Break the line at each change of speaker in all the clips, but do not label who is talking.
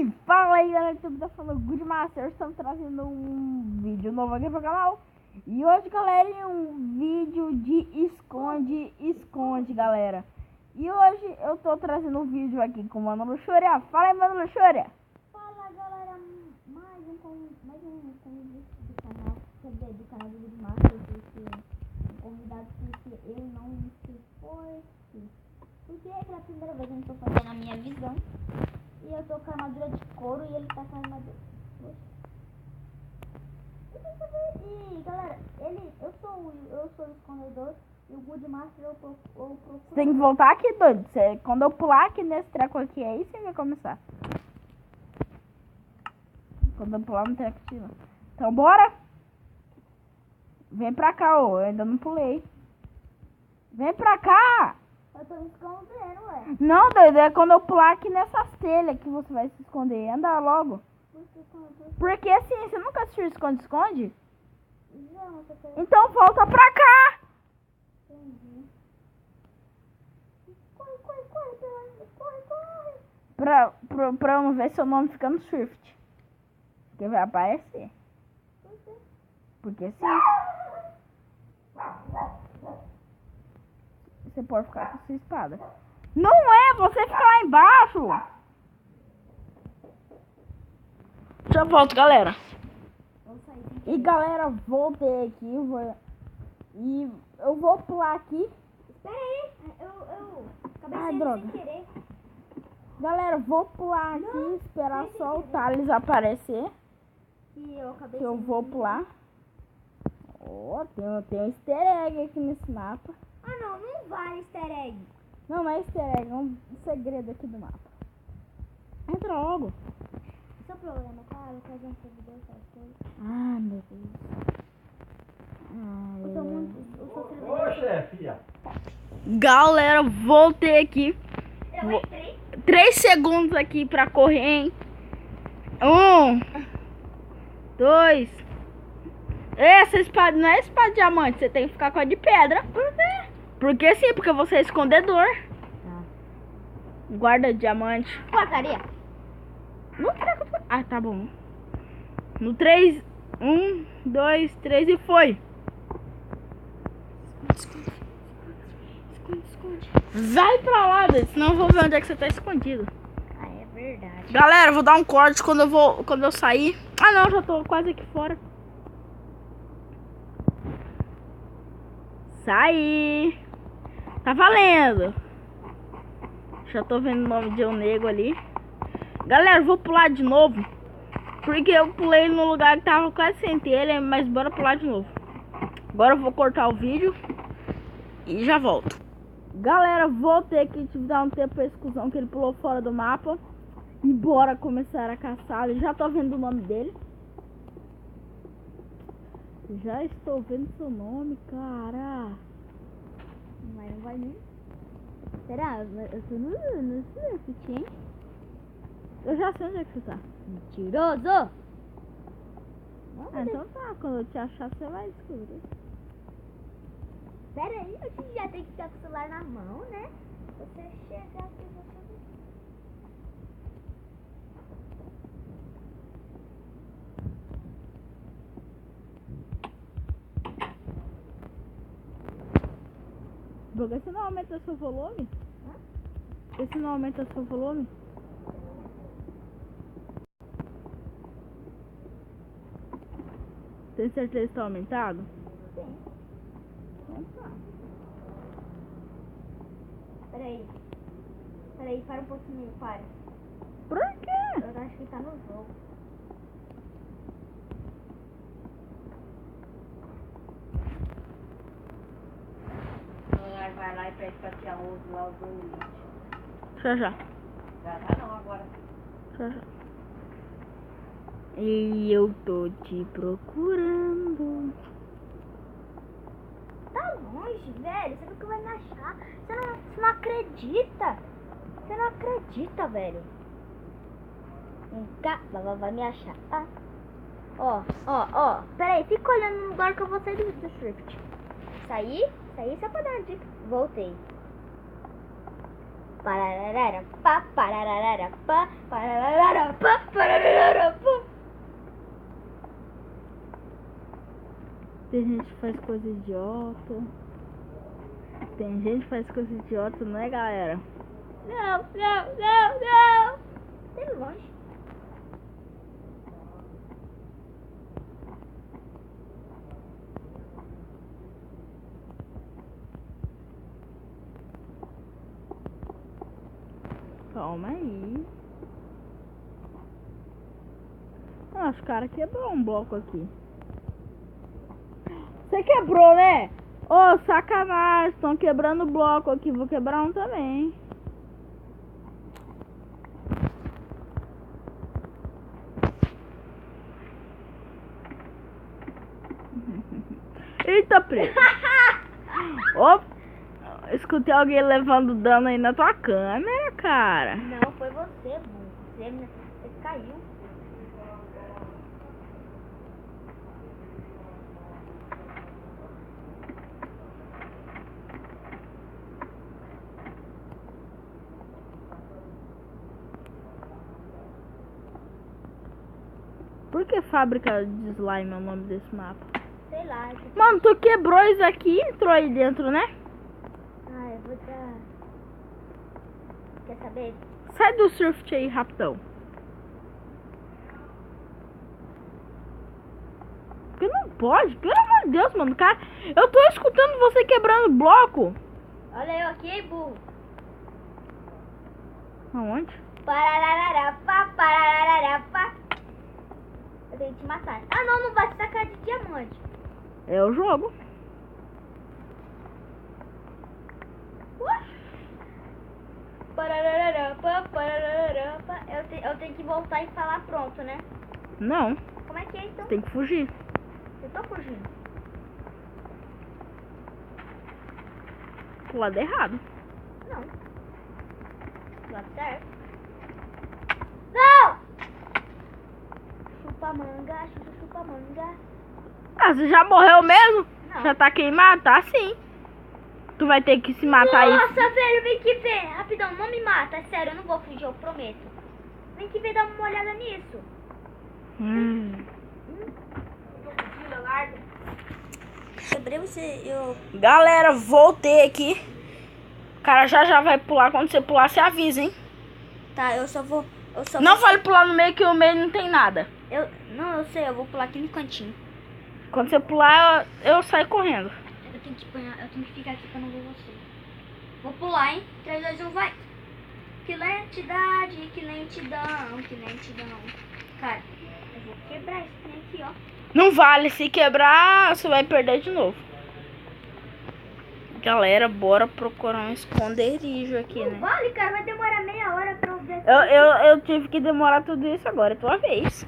E fala aí galera, tudo tá falando Good Master, estamos trazendo um vídeo novo aqui pro canal. E hoje galera, um vídeo de esconde galera. E hoje eu tô trazendo um vídeo aqui com o Mano Luxúria. Fala aí Mano Luxúria.
Fala galera, mais um convite do canal, do canal do Good Master, porque um convidado que eu não se force, porque é pela primeira vez que eu tô fazendo a minha visão. E eu tô com a armadura de couro e ele tá com a armadura. E galera, eu sou o escondedor e o Good Master eu procuro.
Você tem que voltar aqui, doido. Quando eu pular aqui nesse treco aqui, aí você vai começar. Quando eu pular no treco aqui, então bora. Vem pra cá, ô. Eu ainda não pulei. Vem pra cá.
Eu tô me escondendo, ué.
Não, doido, é quando eu pular aqui nessas telhas que você vai se esconder. Anda logo. Porque assim, você nunca assistiu esconde-esconde?
Não, você quer...
Então volta pra cá.
Entendi. Corre.
Pra eu não ver seu nome ficando Swift. Porque vai aparecer. Porque sim. Você pode ficar com sua espada. Não é, você fica lá embaixo. Já volto, galera. E galera, voltei aqui. E eu vou pular aqui.
Espera aí, eu acabei
Ai,
sem
droga.
querer.
Galera, vou pular aqui, esperar só o Thales aparecer.
E eu acabei
Que eu
sem
vou
querer.
pular. Ó, tem um easter egg aqui nesse mapa.
Ah não vale easter egg.
Não é easter egg, é um segredo aqui do mapa. Entra logo.
Seu problema, tá? Eu fazer um servidor, essas coisas.
Ah, meu Deus.
O seu servidor.
Ô, chefe.
Galera, voltei aqui.
Eu entrei.
3 segundos aqui pra correr, hein? 1, 2. Essa espada não é espada de diamante, você tem que ficar com a de pedra. Por quê? Porque sim, porque você é escondedor. Guarda de diamante.
Porcaria.
No 3. Ah, tá bom. No 3. 1, 2, 3 e foi.
Esconde.
Vai pra lá, senão eu vou ver onde é que você tá escondido.
Ah, é verdade.
Galera, eu vou dar um corte quando eu sair. Ah não, já tô quase aqui fora. Saí. Tá valendo. Já tô vendo o nome de um nego ali. Galera, eu vou pular de novo. Porque eu pulei no lugar que tava quase sem telha. Mas bora pular de novo. Agora eu vou cortar o vídeo. E já volto. Galera, voltei aqui. Tive que dar um tempo pra exclusão que ele pulou fora do mapa. E bora começar a caçá-lo. Já tô vendo o nome dele. Já estou vendo seu nome, cara.
Mas não vai nem. Será? Eu tô no Swift, hein?
Eu já sei onde é que você tá.
Mentiroso!
Ah, então tá. Quando eu te achar, você vai descobrir.
Pera aí, a gente já tem que ficar com o celular na mão, né? Você chegar aqui, você...
Porque você não aumenta seu volume? Esse não aumenta seu volume? Tem certeza que tá aumentado?
Sim.
Então tá.
Peraí, para um pouquinho, para.
Por quê?
Eu acho que tá no jogo.
Vai lá e pede pra tirar o outro lá, o do limite.
Já.
Já tá não, agora.
Já. E eu tô te procurando.
Tá longe, velho. Você nunca vai me achar. Você não acredita. Você não acredita, velho. Nunca vai me achar. Ah. Ó. Pera aí, fica olhando no lugar que eu vou sair do Swift. Saí só pra dar uma dica. Voltei. Pararara, pá, pararara, pá, pararara, pá, pararara, pá.
Tem gente que faz coisa idiota. Tem gente que faz coisa idiota, não é, galera?
Não, não, não, não. Tem longe.
Calma aí. Nossa, o cara quebrou um bloco aqui. Você quebrou, né? Ô, sacanagem. Estão quebrando o bloco aqui. Vou quebrar um também. Eita, preto. Opa. Escutei alguém levando dano aí na tua câmera, cara.
Não, foi você, burro. Você caiu.
Por que fábrica de slime é o nome desse mapa?
Sei lá.
Mano, tu quebrou isso aqui e entrou aí dentro, né?
Ah, eu vou dar... Quer saber?
Sai do surf aí, rapidão. Porque não pode, pelo amor de Deus, mano, cara. Eu tô escutando você quebrando bloco.
Olha eu aqui, burro.
Aonde?
Pararara, pá, pararara, pá. Eu tenho que te matar. Ah, não, não vai te sacar de diamante.
É o jogo.
Pararara, pá, pararara, pá. Eu tenho que voltar e falar pronto, né?
Não,
Como é que é, então?
tem que fugir.
Eu tô fugindo.
Pro lado errado.
Não. Do lado certo. Não! Chupa manga, chupa manga.
Ah, você já morreu mesmo?
Não.
Já tá queimado? Tá sim. Tu vai ter que se matar aí.
Nossa, velho, vem que ver. Rapidão, não me mata. É sério, eu não vou fugir, eu prometo. Vem que ver, dá uma olhada nisso. Quebrei você,
Galera, voltei aqui. O cara já vai pular. Quando você pular, você avisa, hein?
Tá, eu só vou...
Não vale pular no meio, que o meio não tem nada.
Não, eu sei, eu vou pular aqui no cantinho.
Quando você pular, eu saio correndo.
Eu tenho que ficar aqui pra não ver você. Vou pular, hein? 3, 2, 1, vai. Que lentidade, que lentidão, que lentidão. Cara, eu vou quebrar esse trem aqui, ó.
Não vale, se quebrar, você vai perder de novo. Galera, bora procurar um esconderijo aqui,
Não
né?
vale, cara, vai demorar meia hora pra eu ver.
Eu tive que demorar tudo isso agora, é tua vez.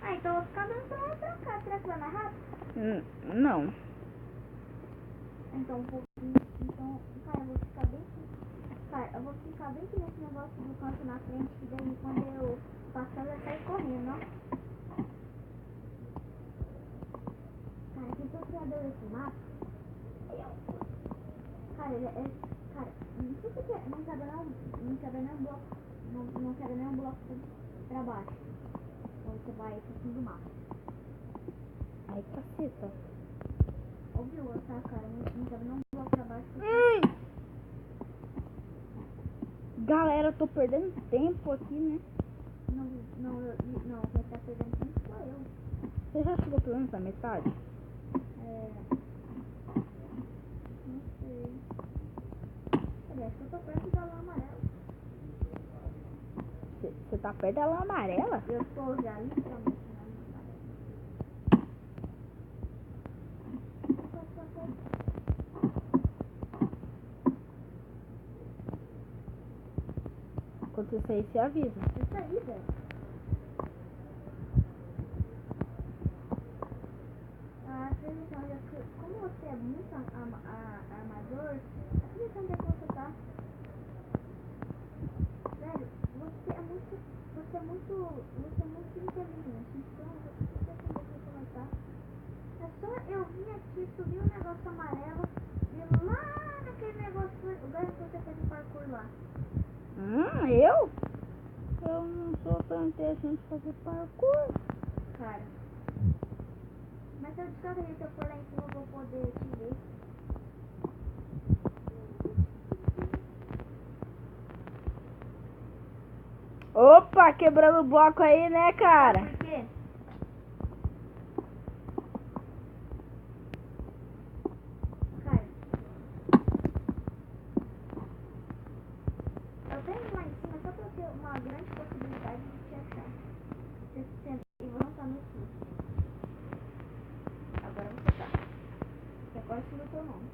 Ah, então eu vou ficar dando pra cá. Será que vai mais rápido?
Não.
Então, cara, eu vou ficar bem aqui. Cara, eu vou ficar bem aqui nesse negócio do canto na frente, que daí quando eu passar, eu sair correndo, ó. Cara, quem foi o criador desse mapa? Cara, cara, não sei se é, não quebra nem um bloco, não quebra nem um bloco pra baixo. Então você vai pro fim do mapa.
Ai, caceta.
Ouviu, tá, cara? Não quebra nem um bloco pra baixo.
Galera, eu tô perdendo tempo aqui, né?
Não, quem tá perdendo tempo sou eu.
Você já chegou pelo menos na metade?
Não sei. Cadê? Acho que eu tô perto da lã amarela.
Você tá perto da lã amarela?
Eu tô já literalmente na lã amarela.
Quando você sair, você avisa.
Isso aí, velho. Ah, como você é muito amador, acredita onde é que você tá? Velho, você é muito inteligente, então você tem que onde você vai estar. É só eu vir aqui, subir um negócio amarelo e lá naquele negócio, o lugar que você fez o parkour lá.
Eu? Eu não sou tão interessante fazer parkour.
Cara. Mas eu descarreguei, se eu for lá em cima eu vou poder te ver.
Opa, quebrando o bloco aí, né, cara?
Por quê? Cara. Eu tenho lá em cima só pra ter uma grande possibilidade de te achar. Você senta e vou lançar no sul. Agora você tá. Você pode escrever o teu nome.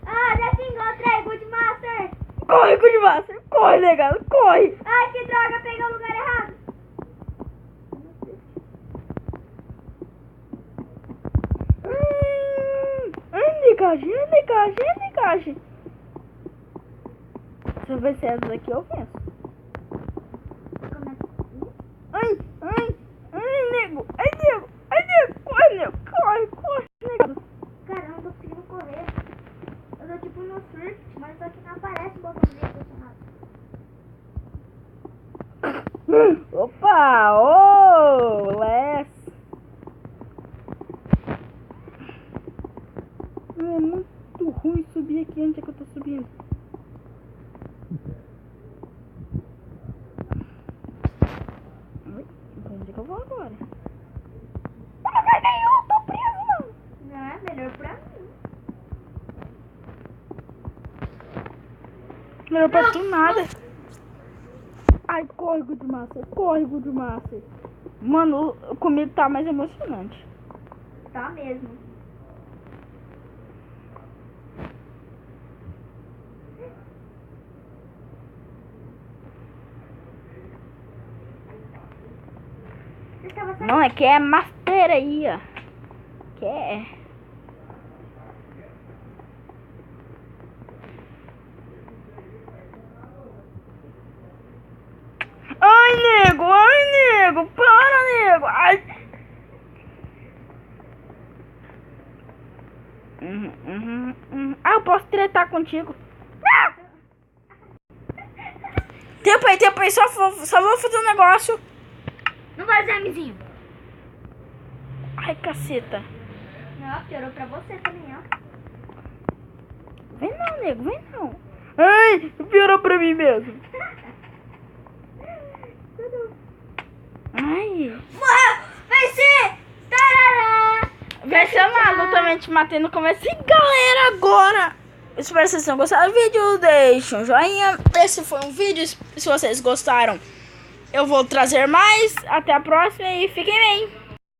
Ah, já te encontrei, Good Master!
Corre, Goodmaster! Corre, legal! Corre!
Ai, que droga, peguei o lugar errado!
Negagem. Se eu vencer essa daqui, eu venço. Ai, nego! Corre, nego! Corre, negado!
Cara, eu não tô conseguindo correr. Eu tô tipo no Swift, mas só que não aparece o botãozinho pressionado.
Opa! Ô! Les! É muito ruim subir aqui. Onde é que eu tô subindo? Onde é que eu vou agora? Não lugar nenhum! Tô preso, não!
Não é melhor pra mim.
Melhor pra tu nada. Ai, corre, Goodmaster. Mano, comigo tá mais emocionante.
Tá mesmo. Você estava saindo?
Não, é que é master aí, ó. Que é. Ai, nego, para, nego. Ai. Ah, eu posso tretar contigo. Ah! Tempo aí, só vou fazer um negócio.
Não vai ser amiguinho.
Ai, caceta.
Não, piorou pra você também, ó.
Vem não, nego, vem não. Ai, piorou pra mim mesmo. Ai.
Morreu! Venci! Tarará!
Venceu nada, eu também te matei no começo. E galera, agora espero que vocês tenham gostado do vídeo. Deixe um joinha. Esse foi um vídeo. Se vocês gostaram, eu vou trazer mais. Até a próxima e fiquem bem.